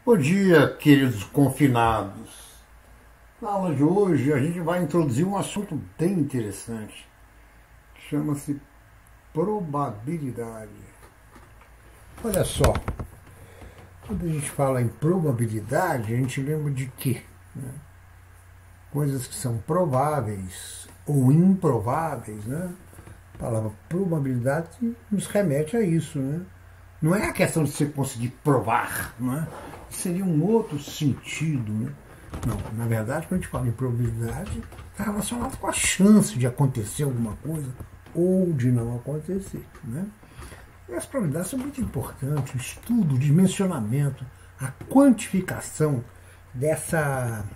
Bom dia, queridos confinados. Na aula de hoje a gente vai introduzir um assunto bem interessante, que chama-se probabilidade. Olha só, quando a gente fala em probabilidade, a gente lembra de quê? Coisas que são prováveis ou improváveis, né? A palavra probabilidade nos remete a isso, né? Não é a questão de você conseguir provar, não é? Seria um outro sentido, né? Não, na verdade, quando a gente fala em probabilidade, está relacionado com a chance de acontecer alguma coisa ou de não acontecer, né? E as probabilidades são muito importantes, o estudo, o dimensionamento, a quantificação dessas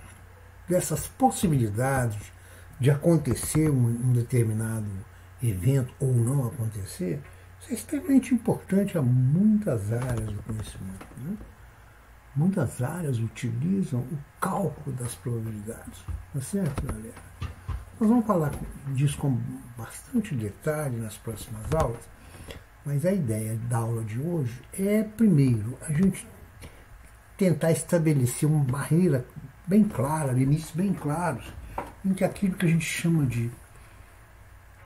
possibilidades de acontecer um determinado evento ou não acontecer. Isso é extremamente importante a muitas áreas do conhecimento, né? Muitas áreas utilizam o cálculo das probabilidades. Tá certo, galera? Nós vamos falar disso com bastante detalhe nas próximas aulas, mas a ideia da aula de hoje é, primeiro, a gente tentar estabelecer uma barreira bem clara, limites bem claros, entre aquilo que a gente chama de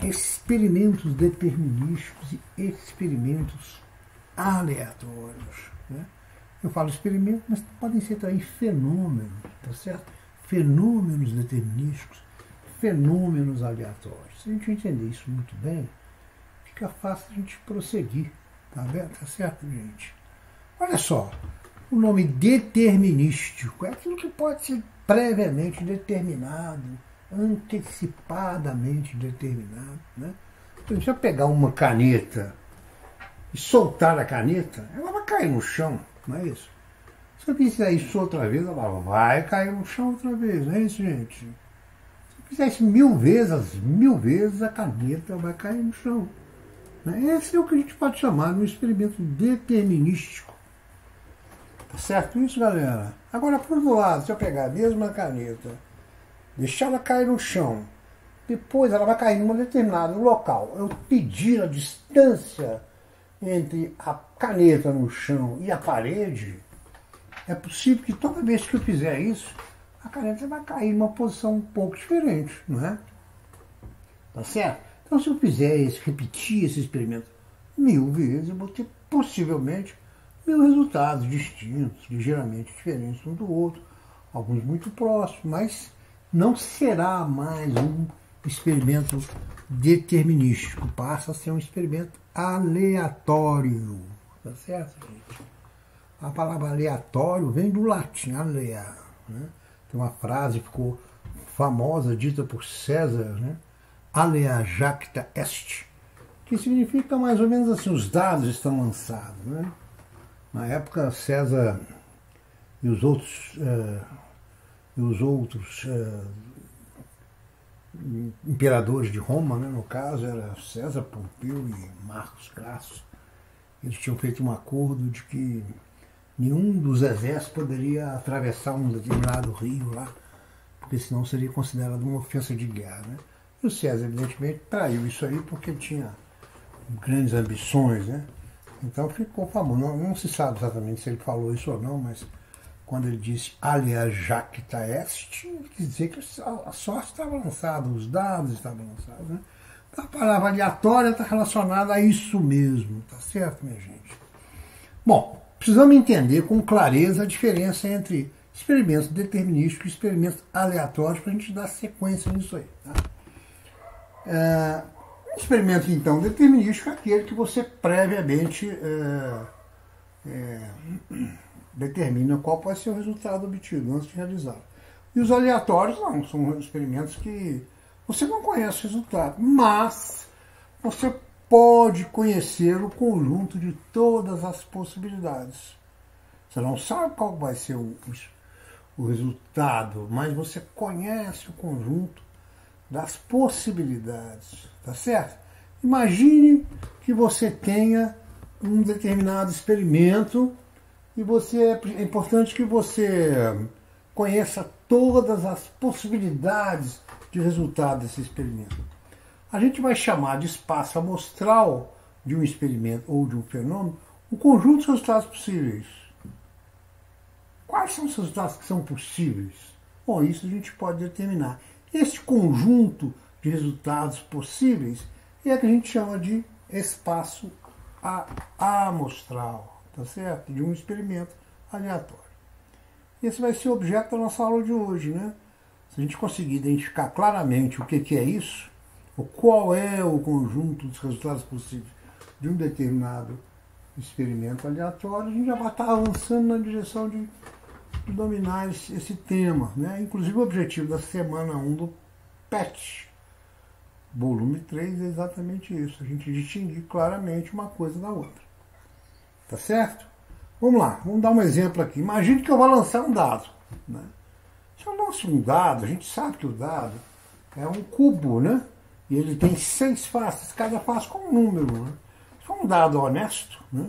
experimentos determinísticos e experimentos aleatórios, né? Eu falo experimento, mas podem ser também fenômenos, tá certo? Fenômenos determinísticos, fenômenos aleatórios. Se a gente entender isso muito bem, fica fácil a gente prosseguir, tá certo, gente? Olha só, o nome determinístico é aquilo que pode ser previamente determinado, antecipadamente determinado, né? Então, se eu pegar uma caneta e soltar a caneta, ela vai cair no chão, não é isso? Se eu fizer isso outra vez, ela vai cair no chão outra vez, não é isso, gente? Se eu fizer isso mil vezes, a caneta vai cair no chão, né? Esse é o que a gente pode chamar de um experimento determinístico. Tá certo isso, galera? Agora, por outro lado, se eu pegar a mesma caneta, deixar ela cair no chão, depois ela vai cair em um determinado local, eu pedir a distância entre a caneta no chão e a parede, é possível que toda vez que eu fizer isso, a caneta vai cair em uma posição um pouco diferente, não é? Tá certo? Então, se eu repetir esse experimento mil vezes, eu vou ter possivelmente mil resultados distintos, ligeiramente diferentes um do outro, alguns muito próximos, mas não será mais um experimento determinístico, passa a ser um experimento aleatório, tá certo, gente? A palavra aleatório vem do latim, alea, né? Tem uma frase que ficou famosa, dita por César, né? Alea jacta est, que significa mais ou menos assim, os dados estão lançados, né? Na época, César e os outros imperadores de Roma, né, no caso, era César, Pompeu e Marcos Crassus, eles tinham feito um acordo de que nenhum dos exércitos poderia atravessar um determinado rio lá, porque senão seria considerado uma ofensa de guerra, né? E o César, evidentemente, traiu isso aí porque tinha grandes ambições, né? Então ficou famoso. Não se sabe exatamente se ele falou isso ou não, mas quando ele disse alea jacta est, quer dizer que a sorte estava lançada, os dados estavam lançados, né? Então, a palavra aleatória está relacionada a isso mesmo, tá certo, minha gente? Bom, precisamos entender com clareza a diferença entre experimentos determinísticos e experimentos aleatórios para a gente dar sequência nisso aí, tá? Experimento, então, determinístico é aquele que você previamente determina qual pode ser o resultado obtido antes de realizar. E os aleatórios não, são experimentos que você não conhece o resultado, mas você pode conhecer o conjunto de todas as possibilidades. Você não sabe qual vai ser o resultado, mas você conhece o conjunto das possibilidades, tá certo? Imagine que você tenha um determinado experimento e é importante que você conheça todas as possibilidades de resultado desse experimento. A gente vai chamar de espaço amostral de um experimento ou de um fenômeno o conjunto de resultados possíveis. Quais são os resultados que são possíveis? Bom, isso a gente pode determinar. Este conjunto de resultados possíveis é que a gente chama de espaço amostral, tá certo? De um experimento aleatório. Esse vai ser o objeto da nossa aula de hoje, né? Se a gente conseguir identificar claramente o que é isso, ou qual é o conjunto dos resultados possíveis de um determinado experimento aleatório, a gente já vai estar avançando na direção de dominar esse tema, né? Inclusive o objetivo da semana 1 do PET, volume 3, é exatamente isso, a gente distinguir claramente uma coisa da outra. Tá certo? Vamos lá, vamos dar um exemplo aqui. Imagine que eu vou lançar um dado, né? Se eu lanço um dado, a gente sabe que o dado é um cubo, né? E ele tem 6 faces, cada face com um número, né? Se for um dado honesto, né?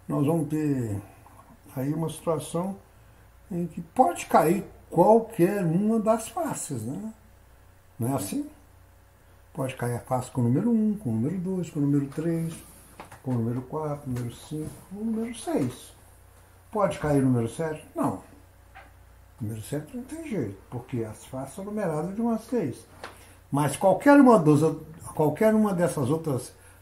Nós vamos ter aí uma situação em que pode cair qualquer uma das faces, né? Não é assim? Pode cair a face com o número 1, com o número 2, com o número 3, com o número 4, número 5, com o número 6. Pode cair o número 7? Não. O número 7 não tem jeito, porque as faces são numeradas de 1 a 6. Mas qualquer uma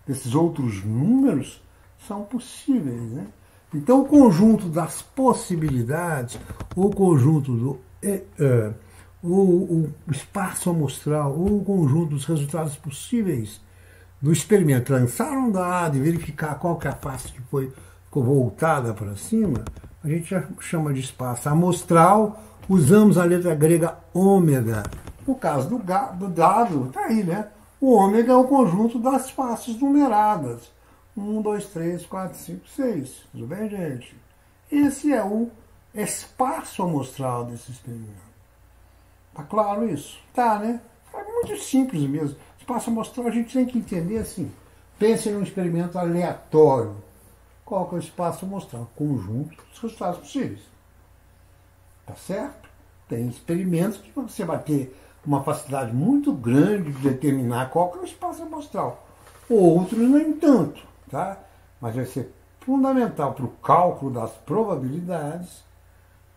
desses outros números são possíveis, né? Então o conjunto das possibilidades, o conjunto do o espaço amostral, ou o conjunto dos resultados possíveis do experimento, lançar um dado e verificar qual que é a face que ficou voltada para cima, a gente já chama de espaço amostral, usamos a letra grega ômega. No caso do dado, tá aí, né? O ômega é o conjunto das faces numeradas. 1, 2, 3, 4, 5, 6. Tudo bem, gente? Esse é o espaço amostral desse experimento. Tá claro isso? Tá, né? É muito simples mesmo. Espaço amostral a gente tem que entender assim. Pense num experimento aleatório. Qual que é o espaço amostral? Conjunto dos resultados possíveis. Tá certo? Tem experimentos que você vai ter uma facilidade muito grande de determinar qual que é o espaço amostral. Outros nem tanto, tá? Mas vai ser fundamental para o cálculo das probabilidades,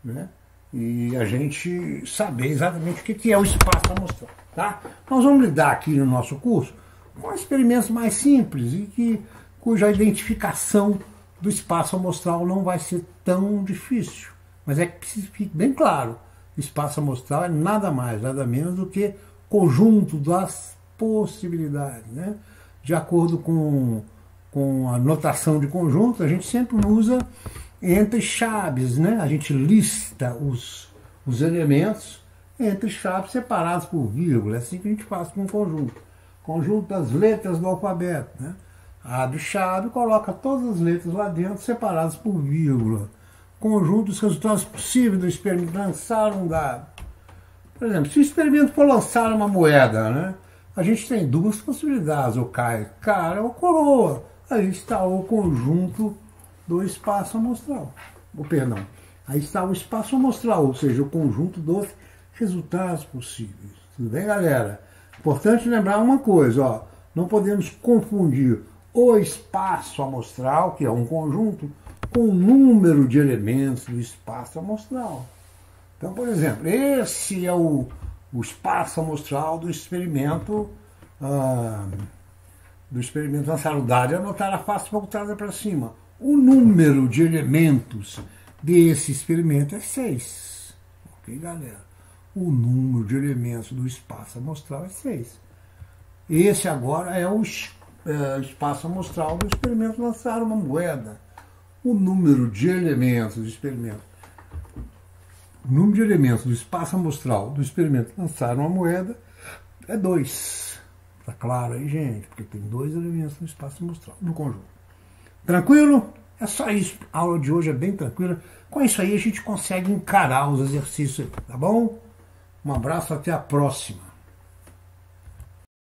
né? E a gente saber exatamente o que é o espaço amostral, tá? Nós vamos lidar aqui no nosso curso com experimentos mais simples e cuja identificação do espaço amostral não vai ser tão difícil. Mas é que fique bem claro, o espaço amostral é nada mais, nada menos do que conjunto das possibilidades, né? De acordo com a notação de conjunto, a gente sempre usa entre chaves, né? A gente lista os elementos entre chaves separados por vírgula. É assim que a gente faz com o conjunto. Conjunto das letras do alfabeto, né? Abre chave, coloca todas as letras lá dentro separadas por vírgula. Conjunto dos resultados possíveis do experimento, lançar um dado. Por exemplo, se o experimento for lançar uma moeda, né? A gente tem duas possibilidades, ou cai cara ou coroa. Aí está o conjunto do espaço amostral. Perdão, aí está o espaço amostral, ou seja, o conjunto dos resultados possíveis. Tudo bem, galera? Importante lembrar uma coisa, ó, não podemos confundir o espaço amostral, que é um conjunto, com o número de elementos do espaço amostral. Então, por exemplo, esse é o espaço amostral do experimento lançar o dado e anotar a face voltada para cima. O número de elementos desse experimento é 6. Ok, galera? O número de elementos do espaço amostral é 6. Esse agora é o espaço amostral do experimento lançar uma moeda. O número de elementos do experimento. O número de elementos do espaço amostral do experimento lançar uma moeda é 2. Tá claro aí, gente? Porque tem 2 elementos no espaço amostral, no conjunto. Tranquilo? É só isso. A aula de hoje é bem tranquila. Com isso aí a gente consegue encarar os exercícios, tá bom? Um abraço, até a próxima.